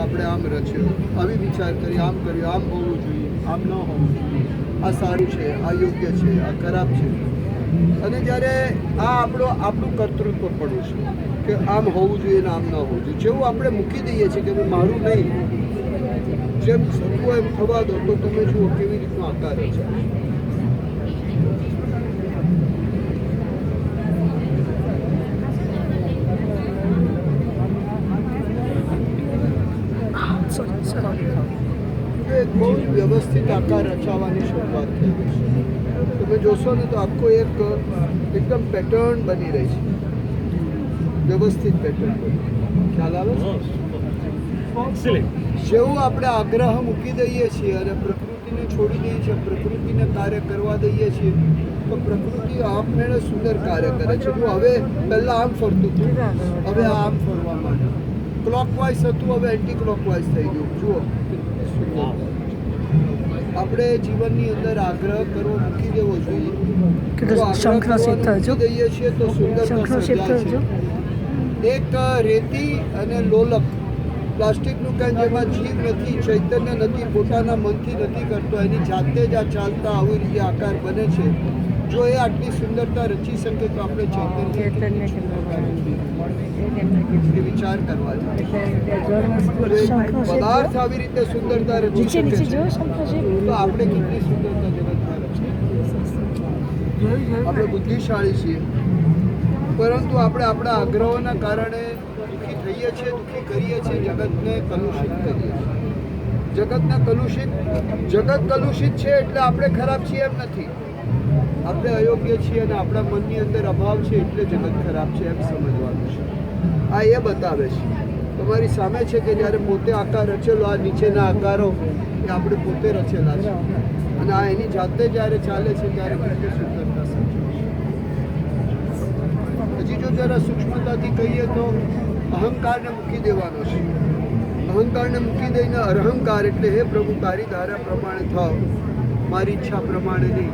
આપણે આમ રચ્યો, આવી વિચાર કરી, આમ કર્યું, આમ હોવું જોઈએ, આમ ન હોવું જોઈએ, આ સારું છે, આ યોગ્ય છે, આ ખરાબ છે. અને જ્યારે આ આપણું કર્તૃત્વ પડે છે કે આમ હોવું જોઈએ ને આમ ન હોવું જોઈએ, જેવું આપણે મૂકી દઈએ છીએ કે મારું નહીં, જેમ થતું એમ થવા દો, તો તમે જુઓ કેવી રીતનો આકાર છે. એક બહુ જ વ્યવસ્થિત આકાર રચાવાની શરૂઆત થઈ ગઈ છે. તમે જોશો ને તો આખો એકદમ પેટર્ન બની રહી છે, વ્યવસ્થિત પેટર્ન ખ્યાલ આવે છે. જેવું આપણે આગ્રહ મૂકી દઈએ છીએ અને પ્રકૃતિને છોડી દઈએ છીએ, પ્રકૃતિને કાર્ય કરવા દઈએ છીએ, તો પ્રકૃતિ આપમેળે સુંદર કાર્ય કરે છે. હવે પહેલાં આમ ફરતું હતું, હવે આમ ફરવા માંડ્યું. ક્લોકવાઇઝ હતું, હવે એન્ટી ક્લોકવાઇઝ થઈ ગયું. જુઓ, આપણે જીવનની અંદર આગ્રહ કરવો મૂકી દેવો જોઈએ. દઈએ છીએ તો સુંદરતા સર્જાય છે. એક રેતી અને લોલક, પ્લાસ્ટિકનું કાંઈ જેમાં જીવ નથી, ચૈતન્ય નથી, પોતાના મનથી નથી કરતો, એની જાતે જ આ ચાલતા આવી રીતે આકાર બને છે. જો એ આટલી સુંદરતા રચી શકે તો આપણે ચૈતન્ય વિચાર કરવા પદાર્થ આવી રીતે સુંદરતા રચી શકે છે, તો આપણે કેટલી સુંદરતા જગતમાં રચી. આપણે બુદ્ધિશાળી છીએ, પરંતુ આપણે આપણા આગ્રહોના કારણે દુઃખી થઈએ છીએ, દુઃખી કરીએ છીએ, જગતને કલુષિત કરીએ છીએ. જગત કલુષિત છે એટલે આપણે ખરાબ છીએ એમ નથી. આપણે અયોગ્ય છીએ અને આપણા મનની અંદર અભાવ છે એટલે જગત ખરાબ છે એમ સમજવાનું છે. આ એ બતાવે છે તમારી સામે છે કે જ્યારે પોતે આકાર રચેલો, આ નીચેના આકારો એ આપણે પોતે રચેલા છે, અને આ એની જાતે જ્યારે ચાલે છે ત્યારે કેટલી સુંદરતા સર્જાય છે. હજી જો જરા સૂક્ષ્મતાથી કહીએ તો અહંકારને મૂકી દેવાનો છે. અહંકારને મૂકી દઈને અરહંકાર, એટલે હે પ્રભુ તારી ધારા પ્રમાણે થાવ, મારી ઈચ્છા પ્રમાણે નહીં.